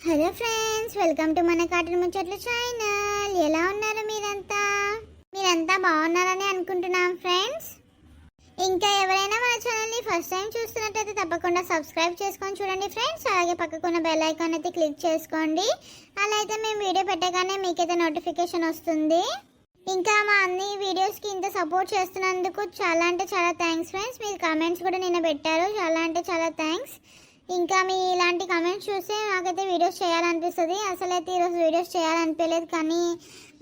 Hello friends, welcome to మన cartoon ముచ్చట్ల channel. ఎలా ఉన్నారు మీరంతా బాగున్నారని అనుకుంటున్నాం ఫ్రెండ్స్. ఇంకా ఎవరైనా మన ఛానల్ని ఫస్ట్ టైం చూస్తున్నట్టయితే తప్పకుండా సబ్స్క్రైబ్ చేసుకొని చూడండి ఫ్రెండ్స్. అలాగే పక్కకున్న బెల్ ఐకాన్ అయితే క్లిక్ చేసుకోండి. అలా అయితే మేము వీడియో పెట్టగానే మీకైతే నోటిఫికేషన్ వస్తుంది. ఇంకా మా అన్ని వీడియోస్కి ఇంత సపోర్ట్ చేస్తున్నందుకు చాలా అంటే చాలా థ్యాంక్స్ ఫ్రెండ్స్. మీరు కామెంట్స్ కూడా నిన్న పెట్టారు, చాలా అంటే చాలా థ్యాంక్స్. ఇంకా మీ ఇలాంటి కామెంట్స్ చూస్తే నాకైతే వీడియోస్ చేయాలనిపిస్తుంది. అసలైతే ఈరోజు వీడియోస్ చేయాలనిపించలేదు, కానీ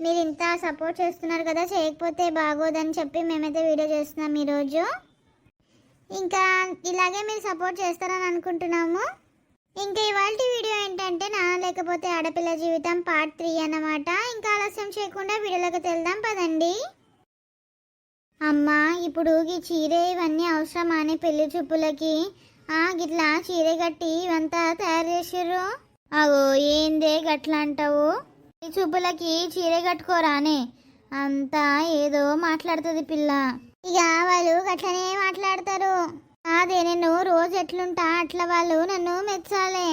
మీరు ఇంత సపోర్ట్ చేస్తున్నారు కదా, చేయకపోతే బాగోదని చెప్పి మేమైతే వీడియో చేస్తున్నాం ఈరోజు. ఇంకా ఇలాగే మీరు సపోర్ట్ చేస్తారని అనుకుంటున్నాము. ఇంకా ఇవాళ వీడియో ఏంటంటే నాన్న లేకపోతే ఆడపిల్ల జీవితం పార్ట్ 3 అన్నమాట. ఇంకా ఆలస్యం చేయకుండా వీడియోలోకి వెళ్దాం పదండి. అమ్మా, ఇప్పుడు ఈ చీర ఇవన్నీ అవసరమా అని పెళ్లి చూపులకి గిట్లా చీర కట్టి ఇవంతా తయారు చేసిర్రు. అగో ఏందే గట్లా అంటావు? ఈ చూపులకి చీర కట్టుకోరానే, అంతా ఏదో మాట్లాడుతుంది పిల్ల. ఇక వాళ్ళు గట్లనే మాట్లాడతారు. అదే నేను రోజు ఎట్లుంటా అట్లా వాళ్ళు నన్ను మెచ్చాలే.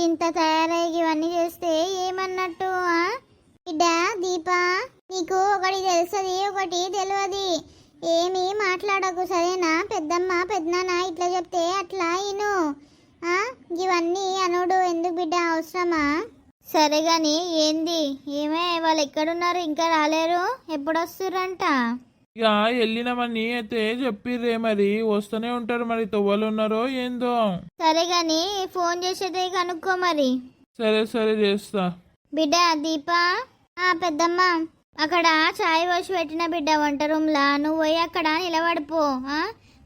ఇంత తయారయ్యి ఇవన్నీ చేస్తే ఏమన్నట్టు? బిడ్డ దీపా, నీకు ఒకటి తెలుస్తుంది, ఒకటి తెలియదు. ఏమీ మాట్లాడకు సరేనా? పెద్దమ్మ పెద్దనాన్న ఇట్లా చెప్తే అట్లా ఇను. ఇవన్నీ అనుడు ఎందుకు బిడ్డ, అవసరమా? సరే గాని ఏంది, ఏమే వాళ్ళు ఎక్కడున్నారు, ఇంకా రాలేరు, ఎప్పుడు వస్తుర్రంట? ఇక వెళ్ళినామని అయితే చెప్పిర్రే, మరి వస్తూనే ఉంటారు, మరి తొవ్వలు ఉన్నారో ఏందో. సరే గాని ఫోన్ చేసేదే కనుక్కో మరి. సరే సరే చేస్తా. బిడ్డ దీపా, పెద్దమ్మ అక్కడ చాయ్ పోసి పెట్టిన బిడ్డ వంట రూమ్లా, నువ్వు పోయి అక్కడ నిలబడిపో.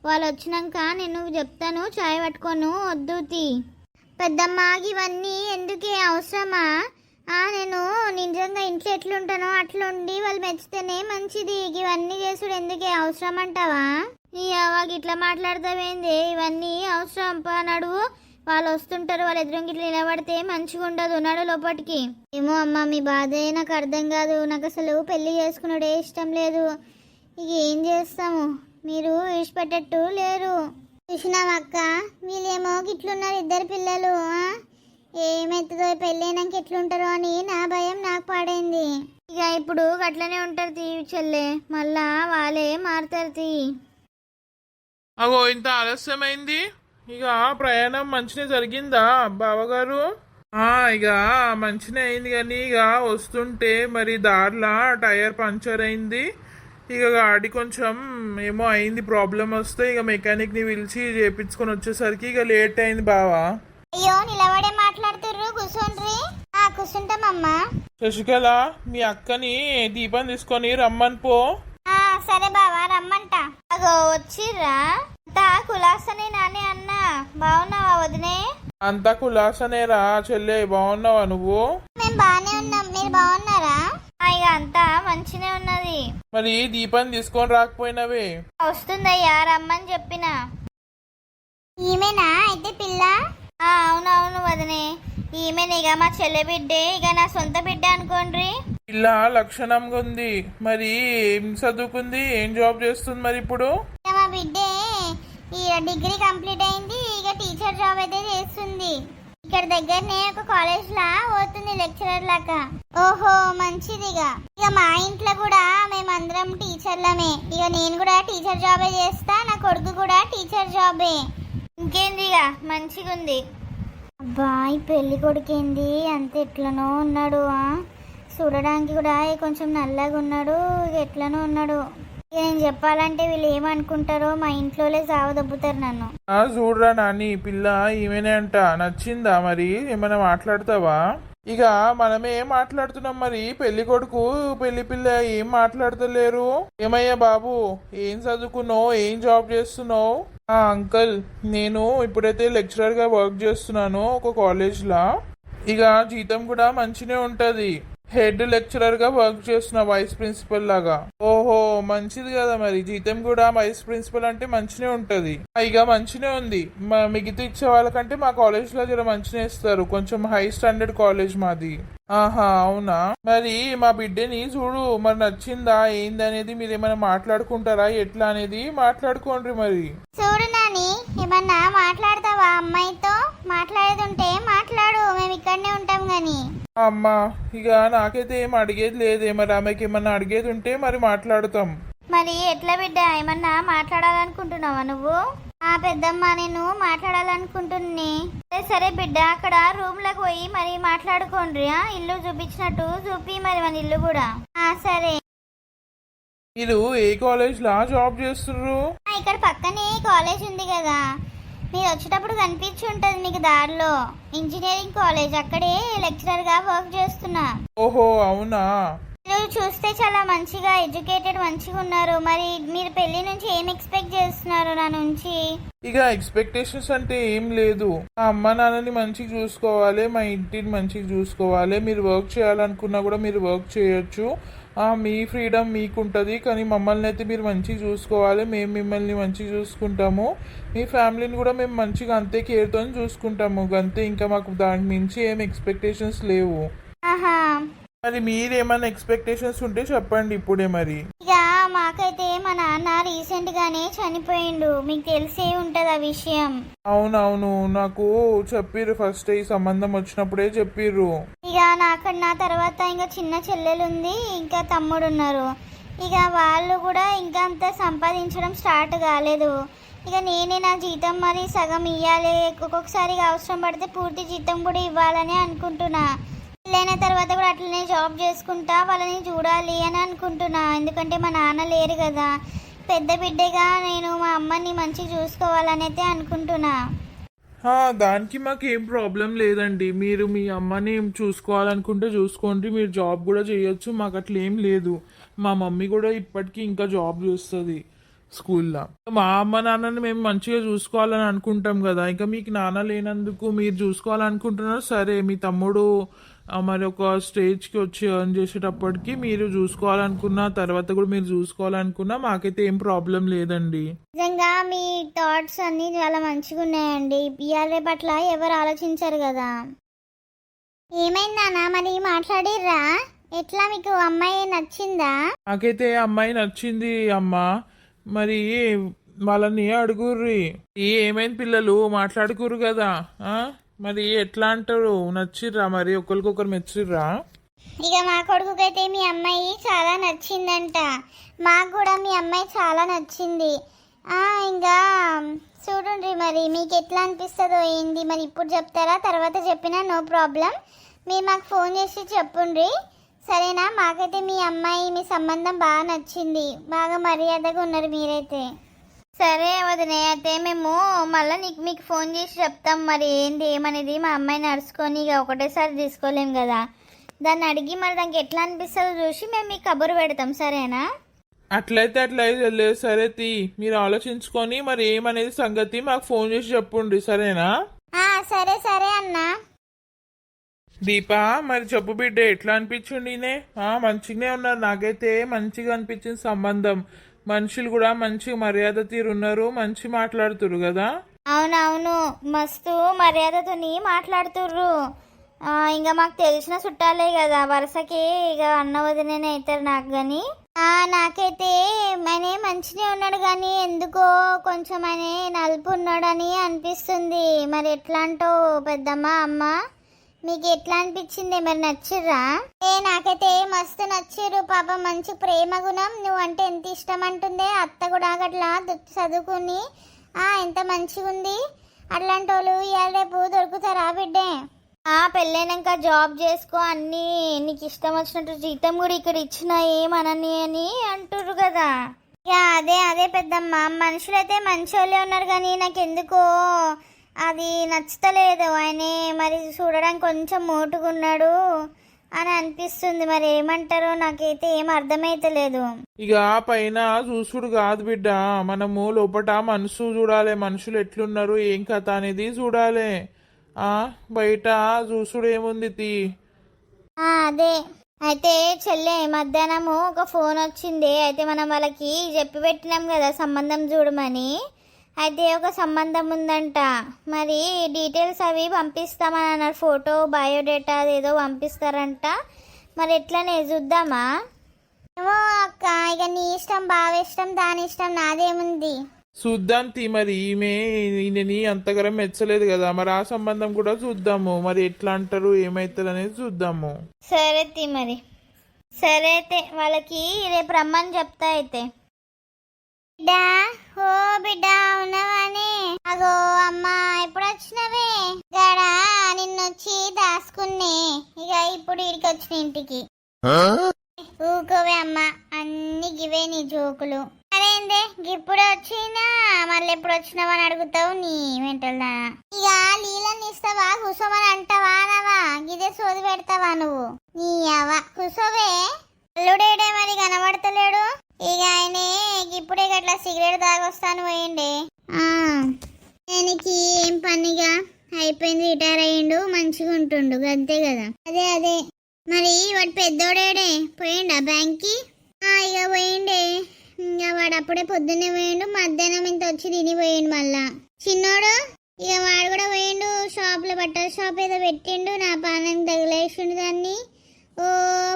వాళ్ళు వచ్చినాక నేను చెప్తాను, చాయ్ పట్టుకోను వద్దుతి. పెద్దమ్మ ఇవన్నీ ఎందుకే, అవసరమా? నేను నిజంగా ఇంట్లో ఎట్లుంటానో అట్లుండి వాళ్ళు మెచ్చితేనే మంచిది. ఇవన్నీ చేసుడు ఎందుకే, అవసరం అంటావా? అవాకి ఇట్లా మాట్లాడతావేంది? ఇవన్నీ అవసరం పా, నడువు. వాళ్ళు వస్తుంటారు, వాళ్ళు ఎదురుకి నిలబడితే మంచిగా ఉండదు, నడు లోపటికి. ఏమో అమ్మ, మీ బాధే నాకు అర్థం కాదు. నాకు అసలు పెళ్లి చేసుకున్నాడే ఇష్టం లేదు. ఇక ఏం చేస్తాము, మీరు విడిచిపెట్టట్టు లేరు. చూసినావా అక్క, వీళ్ళేమో ఇట్లున్నారు, ఇద్దరు పిల్లలు. ఏమెత్తుదో పెళ్ళైనాక ఎట్లుంటారో అని నా భయం నాకు పాడైంది. ఇక ఇప్పుడు అట్లనే ఉంటారు తీ చెల్లె, మళ్ళా వాళ్ళే మారుతారు తీ. అగో ఇంత ఆలస్యమైంది. ఇక ప్రయాణం మంచినే జరిగిందా బావగారు? ఇక మంచినే అయింది, కానీ ఇక వస్తుంటే మరి దారిలో టైర్ పంచర్ అయింది. ఇక గాడి కొంచెం ఏమో అయింది, ప్రాబ్లం వస్తే ఇక మెకానిక్ని పిలిచి చేపించుకొని వచ్చేసరికి ఇక లేట్ అయింది బావా. అయ్యో నిలబడే మాట్లాడుతుర్రు, కూర్చోండ్రి. కూర్చుంటామమ్మా. శశికళ, మీ అక్కని దీపం తీసుకొని రమ్మని పో. సరే బావా, రమ్మంట. అగో వచ్చిర్రా. కులాసనే నానే అన్న, బాగున్నావా వదినే? అంతా కులాసనేరా చెల్లె, బాగున్నావా నువ్వు? మేము బాగానే ఉన్నాం, మీరు బాగున్నారా? ఇక అంతా మంచినే ఉన్నది. మరి దీపం తీసుకొని రాకపోయినవే? వస్తుందయ్యా, రమ్మని చెప్పిన. ఈమెనా అయితే పిల్ల? అవునవును వదినే, ఈమెనిగా మా చెల్లె బిడ్డే, ఇక నా సొంత బిడ్డ అనుకోండి. పిల్ల లక్షణంగా ఉంది, మరి ఏం చదువుకుంది, ఏం జాబ్ చేస్తుంది మరి ఇప్పుడు? మా బిడ్డే డిగ్రీ కంప్లీట్ అయింది, ఇక టీచర్ జాబ్ అయితే చేస్తుంది. ఇక్కడ దగ్గరనే ఒక కాలేజ్ లా పోతుంది, లెక్చరర్ లాగా. ఓహో మంచిదిగా. ఇక మా ఇంట్లో కూడా మేమందరం టీచర్లమే. ఇక నేను కూడా టీచర్ జాబే చేస్తా, నా కొడుకు కూడా టీచర్ జాబే. ఇంకేందిగా మంచిగా ఉంది. అబ్బా, ఈ పెళ్లి కొడుకేంది అంత ఎట్లనో ఉన్నాడు. చూడడానికి కూడా కొంచెం నల్లగా ఉన్నాడు, ఎట్లనో ఉన్నాడు. నేను చెప్పాలంటే వీళ్ళు ఏమనుకుంటారో, మా ఇంట్లోనే సాగు దబ్బుతారు నన్ను. చూడరా నాని, పిల్ల ఈమెనే అంట. నచ్చిందా మరి? ఏమైనా మాట్లాడతావా? ఇక మనమే ఏం మాట్లాడుతున్నాం, మరి పెళ్లి కొడుకు పెళ్లి పిల్ల ఏం మాట్లాడతలేరు. ఏమయ్యా బాబు, ఏం చదువుకున్నావు, ఏం జాబ్ చేస్తున్నావు? అంకుల్, నేను ఇప్పుడైతే లెక్చరర్ గా వర్క్ చేస్తున్నాను ఒక కాలేజ్ లా. ఇక జీతం కూడా మంచినే ఉంటది. హెడ్ లెక్చరర్ గా వర్క్ చేస్తున్నా, వైస్ ప్రిన్సిపల్ లాగా. ఓహో మంచిది కదా, మరి జీతం కూడా వైస్ ప్రిన్సిపల్ అంటే మంచినే ఉంటది. ఇక మంచినే ఉంది. మిగతా ఇచ్చే వాళ్ళకంటే మా కాలేజ్ లో జర మంచినే ఇస్తారు, కొంచెం హై స్టాండర్డ్ కాలేజ్ మాది. అవునా? మరి మా బిడ్డని చూడు, మరి నచ్చిందా ఏంది అనేది మీరు ఏమైనా మాట్లాడుకుంటారా, ఎట్లా అనేది మాట్లాడుకోండి. మరి చూడు నాని, ఏమన్నా మాట్లాడతావా అమ్మాయితో? మాట్లాడేది ఉంటే మాట్లాడు, మేము ఇక్కడనే ఉంటాం అని. అమ్మా ఇక నాకైతే ఏం అడిగేది లేదే, మరి ఆమెకి ఏమన్నా అడిగేది ఉంటే మరి మాట్లాడతాం. మరి ఎట్లా బిడ్డ, ఏమన్నా మాట్లాడాలనుకుంటున్నావా నువ్వు? ఆ పెద్దమ్మ, నేను మాట్లాడాలనుకుంటున్నాను. సరే సరే బిడ్డ, అక్కడ రూమ్ లకు పోయి మరి మాట్లాడుకోండి. ఇల్లు చూపించినట్టు చూపి మరి మన ఇల్లు కూడా. సరే. మీరు ఏ కాలేజ్ లా జాబ్ చేస్తున్నారు? ఇక్కడ పక్కనే కాలేజ్ ఉంది కదా, మీరు వచ్చేటప్పుడు కనిపించి ఉంటది మీకు దారిలో. ఇంజనీరింగ్ కాలేజ్, అక్కడే లెక్చరర్ గా వర్క్ చేస్తున్నా. ఓహో అవునా. మీరు చూస్తే చాలా మంచిగా ఎడ్యుకేటెడ్ మంచిగా ఉన్నారు. మరి మీరు పెళ్లి నుంచి ఏం ఎక్స్పెక్ట్ చేస్తున్నారు నా నుంచి? ఇక ఎక్స్పెక్టేషన్స్ అంటే ఏం లేదు. మా అమ్మ నాన్నని మంచిగా చూసుకోవాలి, మా ఇంటిని మంచిగా చూసుకోవాలి. మీరు వర్క్ చేయాలనుకున్నా కూడా మీరు వర్క్ చేయొచ్చు. మీ ఫ్రీడమ్ మీకుంటుంది, కానీ మమ్మల్ని అయితే మీరు మంచిగా చూసుకోవాలి. మేము మిమ్మల్ని మంచిగా చూసుకుంటాము, మీ ఫ్యామిలీని కూడా మేము మంచిగా అంతే కేర్తో చూసుకుంటాము అంతే. ఇంకా మాకు దాని మించి ఏం ఎక్స్పెక్టేషన్స్ లేవు. మరి మీరేమైనా ఎక్స్పెక్టేషన్స్ ఉంటే చెప్పండి ఇప్పుడే. మరి ఇక మాకైతే మా నాన్న రీసెంట్ గానే చనిపోయిండు, మీకు తెలిసే ఉంటది ఆ విషయం. అవునవును, నాకు చెప్పిర్రు ఫస్ట్ ఈ సంబంధం వచ్చినప్పుడే చెప్పిర్రు. ఇక నా తర్వాత ఇంకా చిన్న చెల్లెలు ఉంది, ఇంకా తమ్ముడు ఉన్నారు. ఇక వాళ్ళు కూడా ఇంకా అంత సంపాదించడం స్టార్ట్ కాలేదు. ఇక నేనే నా జీతం మరి సగం ఇవ్వాలి, ఒక్కొక్కసారి అవసరం పడితే పూర్తి జీతం కూడా ఇవ్వాలని అనుకుంటున్నా. పెళ్ళైన తర్వాత కూడా అట్లనే జాబ్ చేసుకుంటా వాళ్ళని చూడాలి అని అనుకుంటున్నా. ఎందుకంటే మా నాన్న లేరు కదా, పెద్ద బిడ్డగా నేను మా అమ్మని మంచిగా చూసుకోవాలని అయితే అనుకుంటున్నా. దానికి మాకు ఏం ప్రాబ్లం లేదండి. మీరు మీ అమ్మని చూసుకోవాలనుకుంటే చూసుకోండి, మీరు జాబ్ కూడా చేయొచ్చు, మాకు అట్లా ఏం లేదు. మా మమ్మీ కూడా ఇప్పటికీ ఇంకా జాబ్ చేస్తుంది స్కూల్లో. మా అమ్మ నాన్నని మేము మంచిగా చూసుకోవాలని అనుకుంటాం కదా, ఇంకా మీకు నాన్న లేనందుకు మీరు చూసుకోవాలనుకుంటున్నారు. సరే, మీ తమ్ముడు మరి ఒక స్టేజ్కి వచ్చి ఎర్న్ చేసేటప్పటికి మీరు చూసుకోవాలనుకున్న తర్వాత కూడా మీరు చూసుకోవాలనుకున్నా మాకైతే ఏం ప్రాబ్లం లేదండి. నిజంగా మీ థాట్స్ అన్ని చాలా మంచిగా ఉన్నాయండి. ఇవాళ పట్ల ఎవరు ఆలోచించారు కదా. ఏమైందన్నా మరి మాట్లాడిర్రా? ఎట్లా, మీకు అమ్మాయి నచ్చిందా? నాకైతే అమ్మాయి నచ్చింది అమ్మా. మరి వాళ్ళని అడుగుర్రి, ఏమైంది పిల్లలు మాట్లాడుకుర్రు కదా, మరి ఎట్లా అంటారు? నచ్చిర్రా మరి, ఒకరికొకరు మెచ్చిర్రా? ఇక మా కొడుకుకైతే మీ అమ్మాయి చాలా నచ్చిందంట, మాకు కూడా మీ అమ్మాయి చాలా నచ్చింది. ఇంకా చూడండి మరి మీకు ఎట్లా అనిపిస్తుందో ఏంది మరి, ఇప్పుడు చెప్తారా తర్వాత చెప్పినా నో ప్రాబ్లం. మీరు మాకు ఫోన్ చేసి చెప్పుండ్రి, సరేనా? మాకైతే మీ అమ్మాయి మీ సంబంధం బాగా నచ్చింది, బాగా మర్యాదగా ఉన్నారు మీరైతే. సరే వదినే, అయితే మేము మళ్ళీ మీకు ఫోన్ చేసి చెప్తాం మరి ఏంది ఏమనేది. మా అమ్మాయి నడుచుకొని ఇక ఒకటేసారి తీసుకోలేం కదా, దాన్ని అడిగి మరి దానికి ఎట్లా అనిపిస్తుందో చూసి మేము మీకు కబురు పెడతాం, సరేనా? అట్లయితే లేదు. సరే మీరు ఆలోచించుకొని మరి ఏమనేది సంగతి మాకు ఫోన్ చేసి చెప్పుండ్రి, సరేనా? సరే సరే అన్నా. దీపా మరి చెప్పు బిడ్డ, ఎట్లా అనిపించింది? మంచిగానే ఉన్నారు, నాకైతే మంచిగా అనిపించింది సంబంధం. మనుషులు కూడా మంచి మర్యాద తీరున్నారు, మంచి మాట్లాడుతురు కదా. అవునవును, మస్తు మర్యాదతోని మాట్లాడుతుర్రు. ఇంకా మాకు తెలిసిన చుట్టాలే కదా, వరుసకి ఇక అన్న వదిలేనే అవుతారు నాకు. కానీ నాకైతే మనే మంచిగా ఉన్నాడు, కానీ ఎందుకో కొంచెం అనే నలుపు ఉన్నాడని అనిపిస్తుంది. మరి ఎట్లా అంటావు పెద్దమ్మ, అమ్మ? మీకు ఎట్లా అనిపించింది? మరి నచ్చిర్రా? నాకైతే మస్తు నచ్చిర్రు. పాప మంచి ప్రేమ గుణం, నువ్వు అంటే ఎంత ఇష్టం అంటుందే. అత్త కూడా అట్లా చదువుకుని ఎంత మంచిగా ఉంది. అట్లాంటి వాళ్ళు ఇవాళ రేపు దొరుకుతారా బిడ్డే? పెళ్ళైనాక జాబ్ చేసుకో, అన్నీ నీకు ఇష్టం వచ్చినట్టు జీతం కూడా ఇక్కడ ఇచ్చిన ఏమనని అని అంటుర్రు కదా. ఇక అదే పెద్దమ్మ, మనుషులైతే మంచోళ్ళే ఉన్నారు, కానీ నాకెందుకో అది నచ్చుతలేదు. ఆయనే మరి చూడడానికి కొంచెం మోటుకున్నాడు అని అనిపిస్తుంది. మరి ఏమంటారో నాకైతే ఏం అర్థమైతలేదు. ఇక పైన చూసుడు కాదు బిడ్డ, మనము లోపట మనసు చూడాలి, మనుషులు ఎట్లున్నారు ఏం కథ అనేది చూడాలి. బయట చూసుడు ఏముంది అదే. అయితే చెల్లె, మధ్యాహ్నము ఒక ఫోన్ వచ్చింది. అయితే మనం వాళ్ళకి చెప్పి పెట్టినాం కదా సంబంధం చూడమని. అయితే ఒక సంబంధం ఉందంట, మరి డీటెయిల్స్ అవి పంపిస్తామని అన్నారు. ఫోటో, బయోడేటా అదేదో పంపిస్తారంట. మరి ఎట్లనే చూద్దామా? ఏమో అక్క, ఇక నీ ఇష్టం, బావ ఇష్టం, దాని ఇష్టం, నాదేముంది. చూద్దాం తీ మరి ఈయనని అంతగరం మెచ్చలేదు కదా మరి ఆ సంబంధం కూడా చూద్దాము మరి ఎట్లా అంటారు ఏమైతారు అనేది చూద్దాము. సరే తీ మరి. సరే అయితే వాళ్ళకి రేపు రమ్మని చెప్తా అయితే. బిడ్డా, ఓ బిడ్డా ఉన్నవానే? అగో అమ్మా ఎప్పుడు వచ్చినవే? గడా నిన్నొచ్చి దాసుకున్నే, ఇక ఇప్పుడు ఇడికి వచ్చిన ఇంటికి. ఊకోవే అమ్మా, అన్ని గివే నీ జోకులు. అదేందే ఇప్పుడు వచ్చినా మళ్ళీ ఎప్పుడు వచ్చినావా అని అడుగుతావు నీ వెంటల్దా. ఇక నీళ్ళని ఇస్తావా కూసోమని అంటావా నవా? గిదే సోది పెడతావా నువ్వు? నీ అవ కూసోవే. అల్లుడేడే మరి కనబడతలేడు. ఇక ఆయనే ఇప్పుడే గట్లా సిగరెట్ తాగొస్తాను పోయిండే. ఆయనకి ఏం పనిగా అయిపోయింది, రిటైర్ అయ్యిండు, మంచిగా ఉంటుండు అంతే కదా. అదే అదే మరి వాడు పెద్దోడేడే పోయిండా బ్యాంక్కి? ఇక పోయిండే. ఇంకా వాడు అప్పుడే పొద్దున్నే పోయిండు, మధ్యాహ్నం ఇంత వచ్చి తిని పోయిండు. మళ్ళా చిన్నోడు ఇక వాడు కూడా పోయిండు, షాప్లో బట్టల షాప్ ఏదో పెట్టిండు. నా పానం తగిలేసిండు దాన్ని. ఓ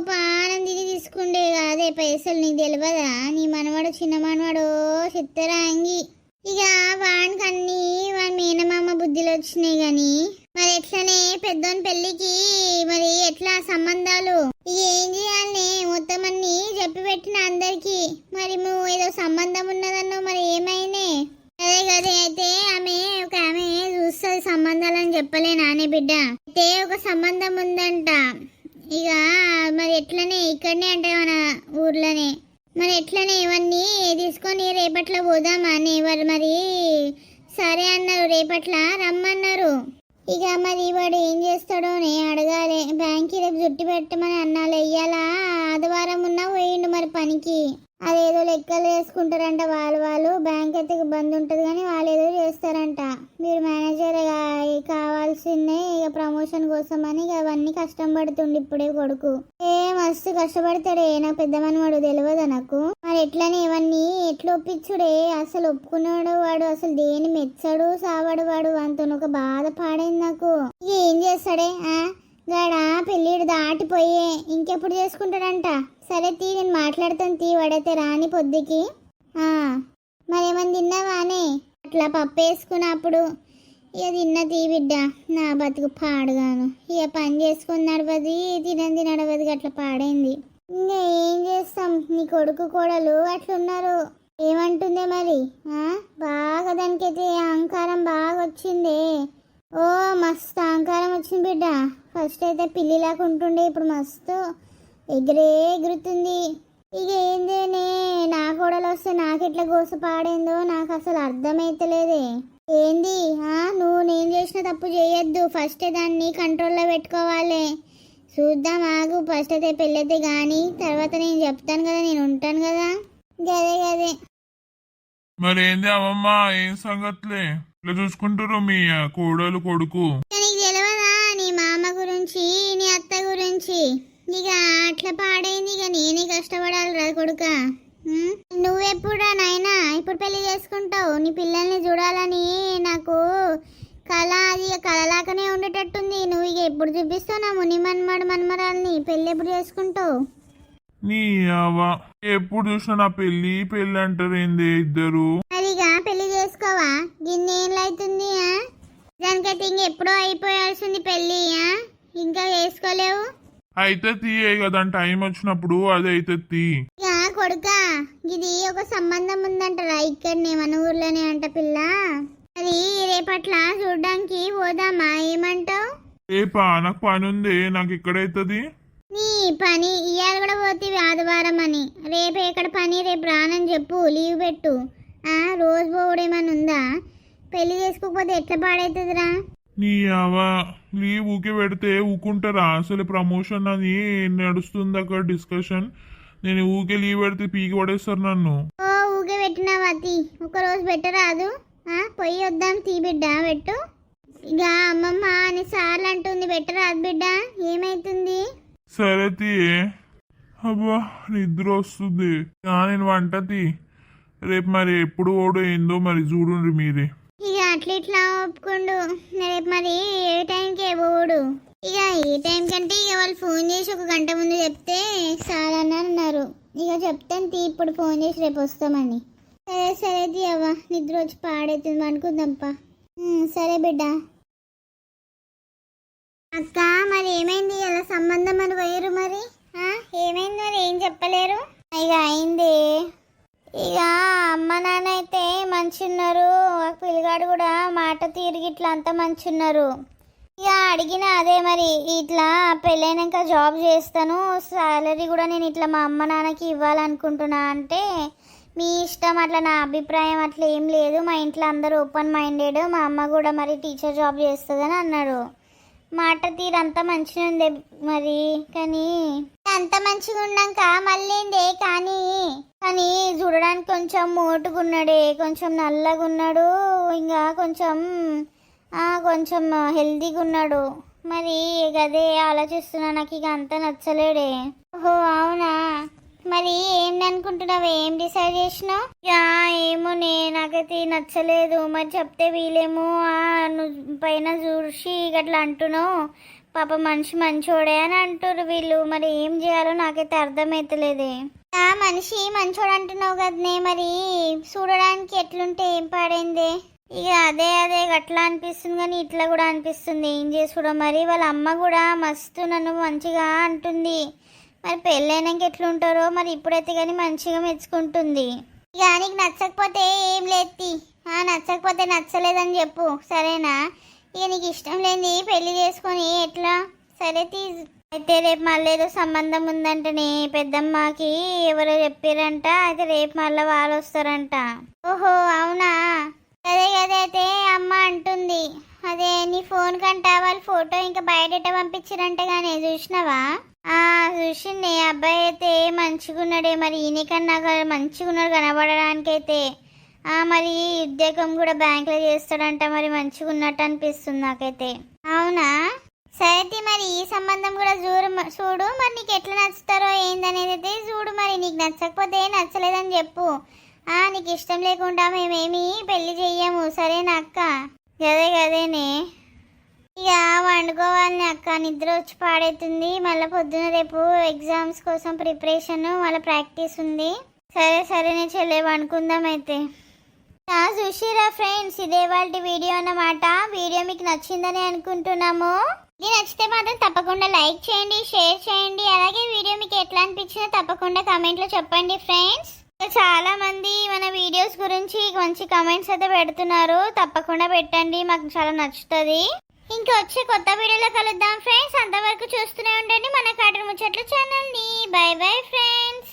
పానం తిని తీసుకుండే కాదే పైసలు. నీకు తెలియదా? నీ మనవాడు చిన్న మనవాడు చిత్తరాంగి. ఇక వానికి అన్ని వాడి మేనమామ బుద్ధిలో వచ్చినాయి గాని మరి ఎట్లనే పెద్దోని పెళ్ళికి మరి ఎట్లా సంబంధాలు ఇక ఏం చేయాలనే మొత్తం అన్ని చెప్పి పెట్టిన అందరికి. మరి నువ్వు ఏదో సంబంధం ఉన్నదన్నో మరి ఏమైనా? అదే కదే అయితే ఒక ఆమె చూస్తుంది సంబంధాలని చెప్పలే నానే బిడ్డ. అయితే ఒక సంబంధం ఉందంట. ఇక మరి ఎట్లనే ఇక్కడనే అంటే మన ఊర్లోనే మరి ఎట్లనే ఇవన్నీ తీసుకొని రేపట్ల పోదామా అని ఎవరు మరి సరే అన్నారు, రేపట్ల రమ్మన్నారు. ఇక మరి వాడు ఏం చేస్తాడో అడగాలి. బ్యాంక్కి రేపు జుట్టు పెట్టమని అన్నాలు వెయ్యాలా ఆదివారం ఉన్నా పోయిండు మరి పనికి. అదేదో లెక్కలు వేసుకుంటారంట వాళ్ళు బ్యాంక్ అయితే బంద్ ఉంటుంది కానీ వాళ్ళు ఏదో చేస్తారంట. మీరు మేనేజర్ కావాల్సిందే ఇక ప్రమోషన్ కోసం అని ఇక అవన్నీ కష్టం పడుతుండు ఇప్పుడే కొడుకు. మస్తు కష్టపడతాడే నా పెద్ద మనవాడు, తెలియదా నాకు? మరి ఎట్లనే ఇవన్నీ ఎట్లా ఒప్పించుడే? అసలు ఒప్పుకున్నాడు వాడు, అసలు దేని మెచ్చాడు సావాడు వాడు. అంత ఒక బాధ పాడైంది నాకు. ఇక ఏం చేస్తాడే గాడా పెళ్ళిడు దాటిపోయే ఇంకెప్పుడు చేసుకుంటాడంట. సరే తీ నేను మాట్లాడుతాను తీ, వాడైతే రాని పొద్దుకి. మరేమని తిన్నావానే? అట్లా పప్పు వేసుకున్నప్పుడు ఇక తిన్న తీ బిడ్డ. నా బతుకు పాడుగాను ఇక పని చేసుకుని నడవది, తినది నడవది, అట్లా పాడైంది. ఇంకా ఏం చేస్తాం, నీ కొడుకు కోడలు అట్లున్నారు. ఏమంటుందే మరి? బాగా దానికైతే అహంకారం బాగా వచ్చిందే. ఓ మస్తు అహంకారం వచ్చింది బిడ్డ. ఫస్ట్ అయితే పిల్లిలాగా ఉంటుండే, ఇప్పుడు మస్తు ఎగురుతుంది. ఇక ఏందేనే నా కోడలు వస్తే నాకెట్లా గోస పాడైందో నాకు అసలు అర్థమైతలేదే. ఏంది నువ్వు నేను చేసిన తప్పు చేయొద్దు, ఫస్ట్ దాన్ని కంట్రోల్లో పెట్టుకోవాలి. చూద్దాం ఆగు, ఫస్ట్ అయితే పెళ్ళైతే కానీ తర్వాత నేను చెప్తాను కదా, నేను ఉంటాను కదా. గదే గదే మరేంది అమ్మమ్మ, ఏం సంగతులే ఇట్లా చూసుకుంటారు మీ కోడలు కొడుకు? నీకు తెలియదా నీ మామ గురించి నీ అత్త గురించి? ఇక అట్లా పాడైంది. ఇక నేనే కష్టపడాలి రా కొడుక. నువ్వెప్పుడా నాయనా ఇప్పుడు పెళ్లి చేసుకుంటావు? నీ పిల్లల్ని చూడాలని నాకు కళ, అది కళలాగానే ఉండేటట్టుంది. నువ్వు ఇక ఎప్పుడు చూపిస్తావు నా ముని మన్మరాల్ని? పెళ్ళి ఎప్పుడు చేసుకుంటావు? నీ ఎప్పుడు చూసినా నా పెళ్ళి పెళ్ళి అంటారు ఏంది ఇద్దరు? అదిగా పెళ్లి చేసుకోవా? గిన్నేళ్ళు అవుతుంది దానికైతే ఇంకెప్పుడో అయిపోయాల్సింది పెళ్ళి. ఇంకా చేసుకోలేవు? అయితే తీయే కదా టైం వచ్చినప్పుడు అది అయితే తీ. కొడుక ఇది ఒక సంబంధం ఉందంటరా ఇక్కడనే మన ఊర్లోనే అంట పిల్ల. అది రేపట్ల చూడ్డానికి పోదామా? ఏమంటావు? రేపా? నాకు పని ఉంది, నాకు ఇక్కడైతుంది. నీ పని ఇవాళ కూడా పోతీవి ఆదివారం అని. రేపు ఎక్కడ పని? రేపు రానని చెప్పు, లీవ్ పెట్టు. రోజు పోవడేమని ఉందా? పెళ్లి చేసుకోకపోతే ఎట్లా పాడైతుందిరా? నీ లీవ్ ఊకే పెడితే ఊకుంటారా? అసలు ప్రమోషన్ అని నడుస్తుంది అక్కడ డిస్కషన్. నేను ఊకే లీవ్ పెడితే పీకి పడేస్తారు నన్ను. ఊకే పెట్టినావా? తీ ఒక రోజు పెట్టరాదు? పొయ్యి వద్దాం తీ బిడ్డ పెట్టు. ఇక అమ్మమ్మ అని సార్లు అంటుంది, పెట్టరాదు బిడ్డ. ఏమైతుంది? సరే తీ. అబ్బా నిద్ర వస్తుంది, నేను వంట తీ. రేపు మరి ఎప్పుడు ఓడు ఏందో మరి చూడండి మీరే. ఇక అట్లా ఇట్లా ఒప్పుకోండు. రేపు మరి ఏ టైంకి పోడు? ఇక ఏ టైం కంటే ఇక వాళ్ళు ఫోన్ చేసి ఒక గంట ముందు చెప్తే చాలా అన్నారు. ఇక చెప్తాను తీ ఇప్పుడు ఫోన్ చేసి రేపు వస్తామని. సరే సరే తీయవ్వ, నిద్ర వచ్చి పాడైతుంది అనుకుందాంపా. సరే బిడ్డ. అక్క మరి ఏమైంది అలా సంబంధం అని పోయారు మరి? ఏమైంది మరి, ఏం చెప్పలేరు? ఇక అయింది. ఇక అమ్మ నాన్న అయితే మంచిన్నారు, పిల్లగాడు కూడా మాట తీరిగి ఇట్లా అంతా మంచిన్నారు. ఇక అడిగిన అదే మరి ఇట్లా పెళ్ళైనాక జాబ్ చేస్తాను, సాలరీ కూడా నేను ఇట్లా మా అమ్మ నాన్నకి ఇవ్వాలనుకుంటున్నా అంటే మీ ఇష్టం, అట్లా నా అభిప్రాయం అట్లా ఏం లేదు, మా ఇంట్లో అందరూ ఓపెన్ మైండెడ్, మా అమ్మ కూడా మరి టీచర్ జాబ్ చేస్తుందని అన్నాడు. మాట తీరు అంత మంచిగా ఉంది మరి, కానీ అంత మంచిగా ఉన్నాక మళ్ళీ కానీ కానీ చూడడానికి కొంచెం మోటుగున్నాడే, కొంచెం నల్లగా ఉన్నాడు, ఇంకా కొంచెం కొంచెం హెల్తీగా ఉన్నాడు. మరి అదే ఆలోచిస్తున్నా, నాకు ఇక అంత నచ్చలేడే. ఓహో అవునా, మరి ఏంటి అనుకుంటున్నావు, ఏం డిసైడ్ చేసినావు? ఏమోనే, నాకైతే నచ్చలేదు, మరి చెప్తే వీలేమో నువ్వు పైన చూసి అట్లా అంటున్నావు, పాప మనిషి మంచోడే అని అంటారు వీళ్ళు, మరి ఏం చేయాలో నాకైతే అర్థమైతలేదే. మనిషి మంచోడు అంటున్నావు కదనే, మరి చూడడానికి ఎట్లుంటే ఏం పాడైందే? ఇక అదే అట్లా అనిపిస్తుంది, కానీ ఇట్లా కూడా అనిపిస్తుంది, ఏం చేసుడో మరి. వాళ్ళ అమ్మ కూడా మస్తు నన్ను మంచిగా అంటుంది, మరి పెళ్ళైనాక ఎట్లుంటారో మరి, ఇప్పుడైతే కానీ మంచిగా మెచ్చుకుంటుంది. ఇక నీకు నచ్చకపోతే ఏం లేదు, నచ్చకపోతే నచ్చలేదని చెప్పు, సరేనా? ఇక నీకు ఇష్టం లేని పెళ్లి చేసుకొని ఎట్లా? సరే అయితే రేపు మళ్ళీ ఏదో సంబంధం ఉందంటనే పెద్దమ్మకి ఎవరో చెప్పారంట, అయితే రేపు మళ్ళీ వాళ్ళు వస్తారంట. ఓహో అవునా, అదే అయితే అమ్మ అంటుంది. అదే నీ ఫోన్ కంట వాళ్ళు ఫోటో ఇంకా బయట పంపించారంట, కానీ చూసినావా? చూసింది, అబ్బాయి అయితే మంచిగున్నాడే, మరి ఈయనకన్నా మంచిగున్నాడు కనబడడానికైతే. మరి ఉద్యోగం కూడా బ్యాంకులో చేస్తాడంట, మరి మంచిగా ఉన్నట్టు అనిపిస్తుంది నాకైతే. అవునా, సరే మరి ఈ సంబంధం కూడా చూడు, మరి నీకు ఎట్లా నచ్చుతారో ఏందనేది అయితే చూడు, మరి నీకు నచ్చకపోతే నచ్చలేదని చెప్పు. నీకు ఇష్టం లేకుండా మేమేమి పెళ్లి చెయ్యము, సరేనా అక్క? గదేనే ఇక వండుకోవాలని అక్క, నిద్ర వచ్చి పాడైతుంది, మళ్ళీ పొద్దున రేపు ఎగ్జామ్స్ కోసం ప్రిపరేషన్, మళ్ళీ ప్రాక్టీస్ ఉంది. సరే నేను చెల్లె వండుకుందాం అయితే. చూసిరా ఫ్రెండ్స్, ఇదే వాళ్ళ వీడియో అన్నమాట. వీడియో మీకు నచ్చిందని అనుకుంటున్నాము. ఇది నచ్చితే మాత్రం తప్పకుండా లైక్ చేయండి, షేర్ చేయండి, అలాగే వీడియో మీకు ఎట్లా అనిపించిందో తప్పకుండా కామెంట్లో చెప్పండి ఫ్రెండ్స్. చాలా మంది మన వీడియోస్ గురించి మంచి కామెంట్స్ అయితే పెడుతున్నారు, తప్పకుండా పెట్టండి, మాకు చాలా నచ్చుతుంది. ఇంకా వచ్చే కొత్త వీడియోలో కలుద్దాం ఫ్రెండ్స్, అంతవరకు చూస్తూనే ఉండండి మన కార్టూన్ ముచ్చట్లు ఛానల్ని. By bye friends.